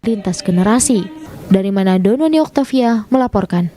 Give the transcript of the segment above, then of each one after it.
lintas generasi. Dari Manado, Noni Oktavia melaporkan.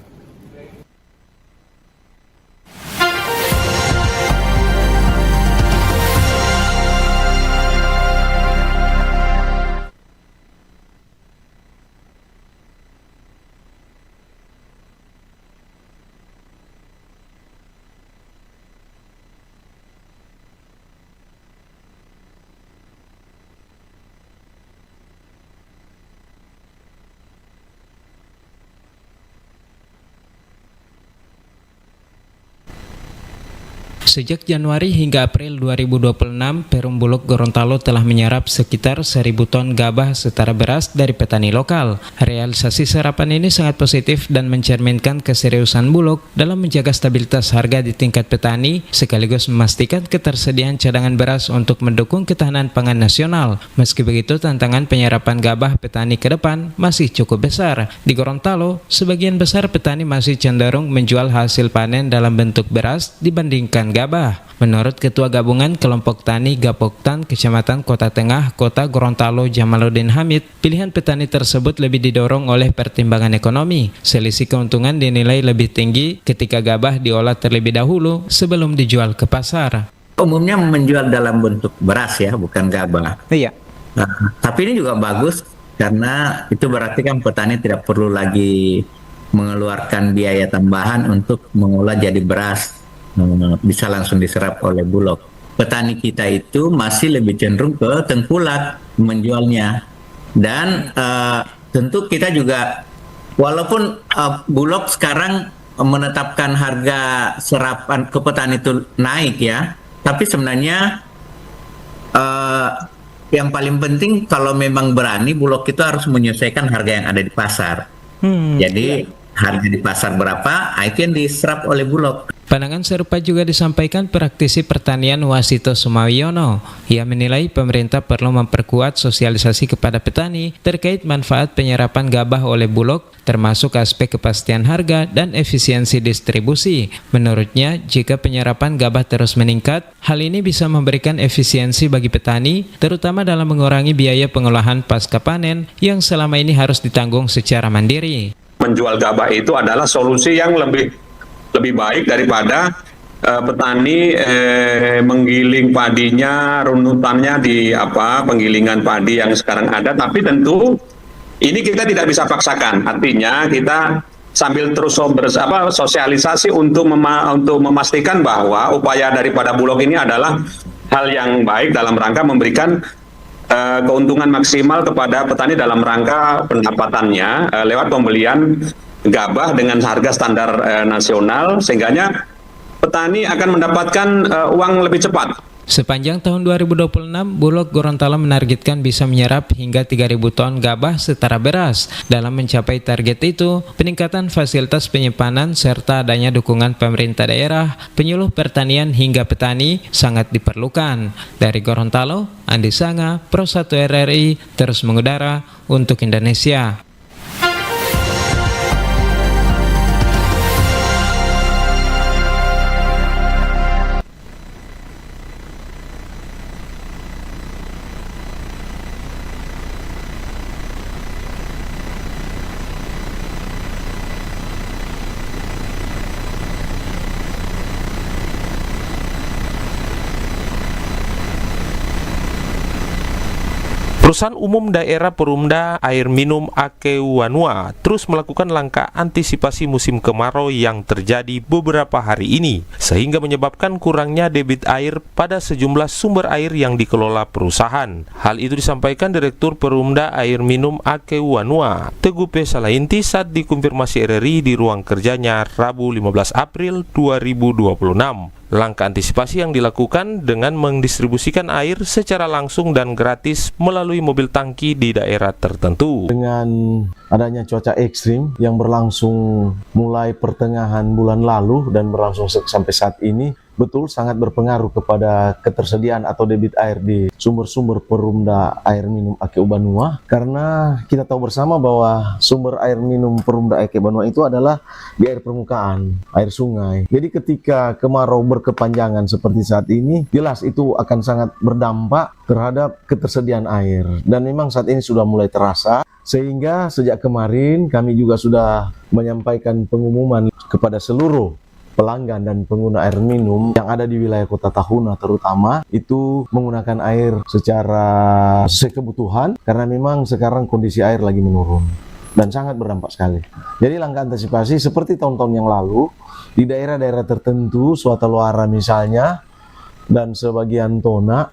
Sejak Januari hingga April 2026, Perum Bulog Gorontalo telah menyerap sekitar 1.000 ton gabah setara beras dari petani lokal. Realisasi serapan ini sangat positif dan mencerminkan keseriusan Bulog dalam menjaga stabilitas harga di tingkat petani, sekaligus memastikan ketersediaan cadangan beras untuk mendukung ketahanan pangan nasional. Meski begitu, tantangan penyerapan gabah petani ke depan masih cukup besar. Di Gorontalo, sebagian besar petani masih cenderung menjual hasil panen dalam bentuk beras dibandingkan gabah. Menurut Ketua Gabungan Kelompok Tani Gapoktan Kecamatan Kota Tengah, Kota Gorontalo Jamaluddin Hamid, pilihan petani tersebut lebih didorong oleh pertimbangan ekonomi. Selisih keuntungan dinilai lebih tinggi ketika gabah diolah terlebih dahulu sebelum dijual ke pasar. Umumnya menjual dalam bentuk beras ya, bukan gabah. Iya. Nah, tapi ini juga bagus karena itu berarti kan petani tidak perlu lagi mengeluarkan biaya tambahan untuk mengolah jadi beras. Bisa langsung diserap oleh Bulog. Petani kita itu masih lebih cenderung ke tengkulak menjualnya, dan tentu kita juga walaupun Bulog sekarang menetapkan harga serapan ke petani itu naik ya, tapi sebenarnya yang paling penting kalau memang berani Bulog itu harus menyesuaikan harga yang ada di pasar. Jadi harga di pasar berapa, itu yang diserap oleh Bulog. Pandangan serupa juga disampaikan praktisi pertanian Wasito Sumawiono. Ia menilai pemerintah perlu memperkuat sosialisasi kepada petani terkait manfaat penyerapan gabah oleh Bulog, termasuk aspek kepastian harga dan efisiensi distribusi. Menurutnya, jika penyerapan gabah terus meningkat, hal ini bisa memberikan efisiensi bagi petani, terutama dalam mengurangi biaya pengolahan pasca panen yang selama ini harus ditanggung secara mandiri. Menjual gabah itu adalah solusi yang lebih baik daripada petani menggiling padinya, runutannya di penggilingan padi yang sekarang ada. Tapi tentu ini kita tidak bisa paksakan. Artinya kita sambil terus sosialisasi untuk memastikan bahwa upaya daripada Bulog ini adalah hal yang baik dalam rangka memberikan keuntungan maksimal kepada petani dalam rangka pendapatannya lewat pembelian gabah dengan harga standar nasional, sehingganya petani akan mendapatkan uang lebih cepat. Sepanjang tahun 2026, Bulog Gorontalo menargetkan bisa menyerap hingga 3.000 ton gabah setara beras. Dalam mencapai target itu, peningkatan fasilitas penyimpanan serta adanya dukungan pemerintah daerah, penyuluh pertanian hingga petani sangat diperlukan. Dari Gorontalo, Andi Sanga, Pro 1 RRI, terus mengudara untuk Indonesia. Perusahaan Umum Daerah Perumda Air Minum Akewanua terus melakukan langkah antisipasi musim kemarau yang terjadi beberapa hari ini, sehingga menyebabkan kurangnya debit air pada sejumlah sumber air yang dikelola perusahaan. Hal itu disampaikan Direktur Perumda Air Minum Akewanua, Teguh P. Salainti saat dikonfirmasi RRI di ruang kerjanya Rabu 15 April 2026. Langkah antisipasi yang dilakukan dengan mendistribusikan air secara langsung dan gratis melalui mobil tangki di daerah tertentu. Dengan adanya cuaca ekstrim yang berlangsung mulai pertengahan bulan lalu dan berlangsung sampai saat ini, betul sangat berpengaruh kepada ketersediaan atau debit air di sumber-sumber Perumda Air Minum Akewanua, karena kita tahu bersama bahwa sumber air minum Perumda Akewanua itu adalah di air permukaan, air sungai. Jadi ketika kemarau berkepanjangan seperti saat ini, jelas itu akan sangat berdampak terhadap ketersediaan air. Dan memang saat ini sudah mulai terasa Sehingga sejak kemarin kami juga sudah menyampaikan pengumuman kepada seluruh pelanggan dan pengguna air minum yang ada di wilayah Kota Tahuna terutama itu menggunakan air secara sekebutuhan karena memang sekarang kondisi air lagi menurun dan sangat berdampak sekali. Jadi langkah antisipasi seperti tahun-tahun yang lalu di daerah-daerah tertentu, Suata Luara misalnya dan sebagian Tona,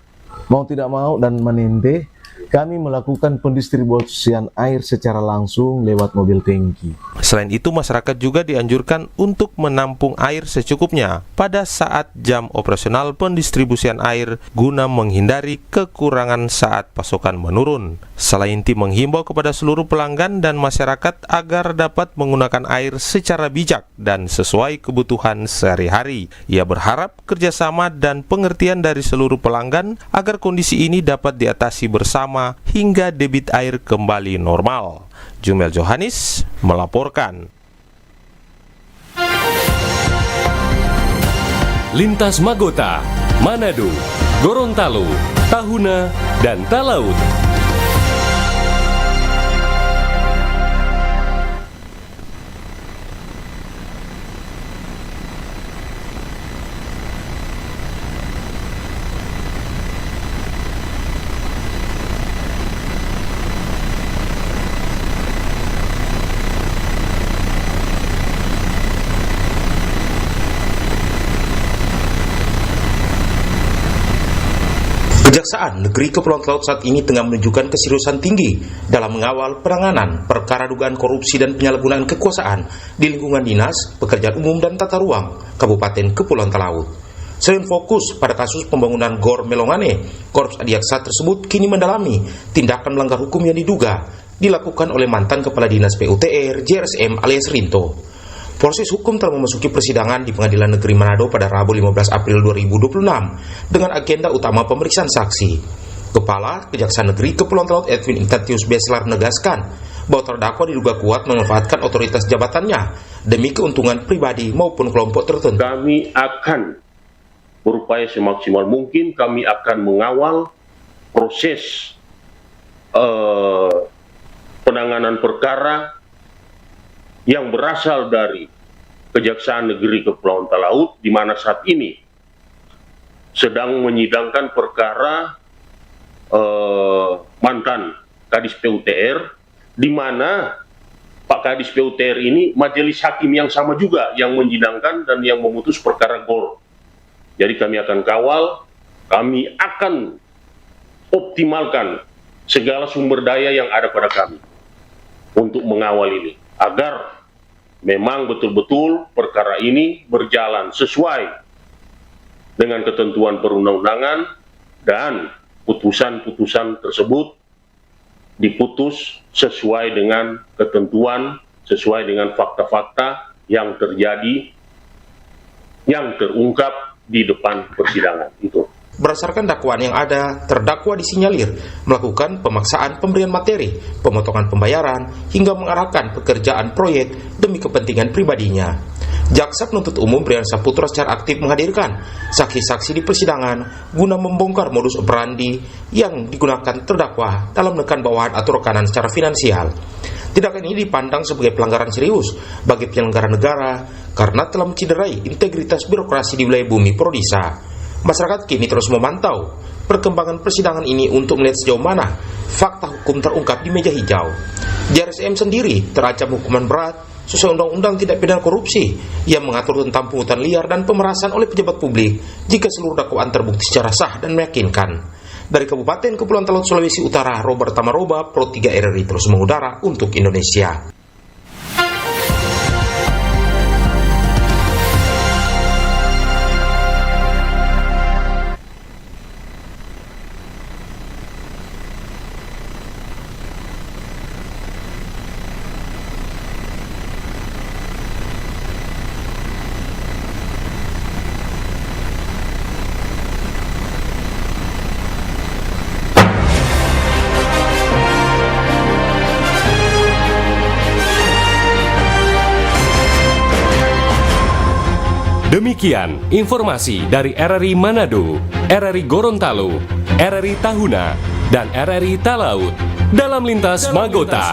mau tidak mau dan Manente, kami melakukan pendistribusian air secara langsung lewat mobil tangki. Selain itu, masyarakat juga dianjurkan untuk menampung air secukupnya pada saat jam operasional pendistribusian air guna menghindari kekurangan saat pasokan menurun. Selain itu menghimbau kepada seluruh pelanggan dan masyarakat agar dapat menggunakan air secara bijak dan sesuai kebutuhan sehari-hari. Ia berharap kerjasama dan pengertian dari seluruh pelanggan agar kondisi ini dapat diatasi bersama hingga debit air kembali normal. Jumel Johannes melaporkan. Lintas Magota, Manado, Gorontalo, Tahuna, dan Talaut. Kejaksaan Negeri Kepulauan Talaut saat ini tengah menunjukkan keseriusan tinggi dalam mengawal penanganan perkara dugaan korupsi dan penyalahgunaan kekuasaan di lingkungan Dinas Pekerjaan Umum dan Tata Ruang Kabupaten Kepulauan Talaut. Selain fokus pada kasus pembangunan Gor Melongane, Korps Adiaksa tersebut kini mendalami tindakan melanggar hukum yang diduga dilakukan oleh mantan Kepala Dinas PUTR JRSM alias Rinto. Proses hukum telah memasuki persidangan di Pengadilan Negeri Manado pada Rabu 15 April 2026 dengan agenda utama pemeriksaan saksi. Kepala Kejaksaan Negeri Kepulauan Talaut Edwin Ignatius Beslar menegaskan bahwa terdakwa diduga kuat memanfaatkan otoritas jabatannya demi keuntungan pribadi maupun kelompok tertentu. Kami akan berupaya semaksimal mungkin, kami akan mengawal proses penanganan perkara yang berasal dari Kejaksaan Negeri Kepulauan Talaut, di mana saat ini sedang menyidangkan perkara mantan Kadis PUTR, di mana Pak Kadis PUTR ini majelis hakim yang sama juga yang menyidangkan dan yang memutus perkara GOR. Jadi kami akan kawal, kami akan optimalkan segala sumber daya yang ada pada kami untuk mengawal ini, agar memang betul-betul perkara ini berjalan sesuai dengan ketentuan perundang-undangan dan putusan-putusan tersebut diputus sesuai dengan ketentuan, sesuai dengan fakta-fakta yang terjadi, yang terungkap di depan persidangan itu. Berdasarkan dakwaan yang ada, terdakwa disinyalir melakukan pemaksaan pemberian materi, pemotongan pembayaran, hingga mengarahkan pekerjaan proyek demi kepentingan pribadinya. Jaksa penuntut umum Brian Saputra secara aktif menghadirkan saksi-saksi di persidangan guna membongkar modus operandi yang digunakan terdakwa dalam menekan bawahan atau rekanan secara finansial. Tindakan ini dipandang sebagai pelanggaran serius bagi penyelenggara negara karena telah menciderai integritas birokrasi di wilayah bumi Prodisa. Masyarakat kini terus memantau perkembangan persidangan ini untuk melihat sejauh mana fakta hukum terungkap di meja hijau. JRSM sendiri terancam hukuman berat sesuai Undang-Undang Tindak Pidana Korupsi yang mengatur tentang pungutan liar dan pemerasan oleh pejabat publik jika seluruh dakwaan terbukti secara sah dan meyakinkan. Dari Kabupaten Kepulauan Talaut, Sulawesi Utara, Robert Tamaroba, Pro 3 RRI terus mengudara untuk Indonesia. Demikian informasi dari RRI Manado, RRI Gorontalo, RRI Tahuna, dan RRI Talaut. dalam Lintas Magota.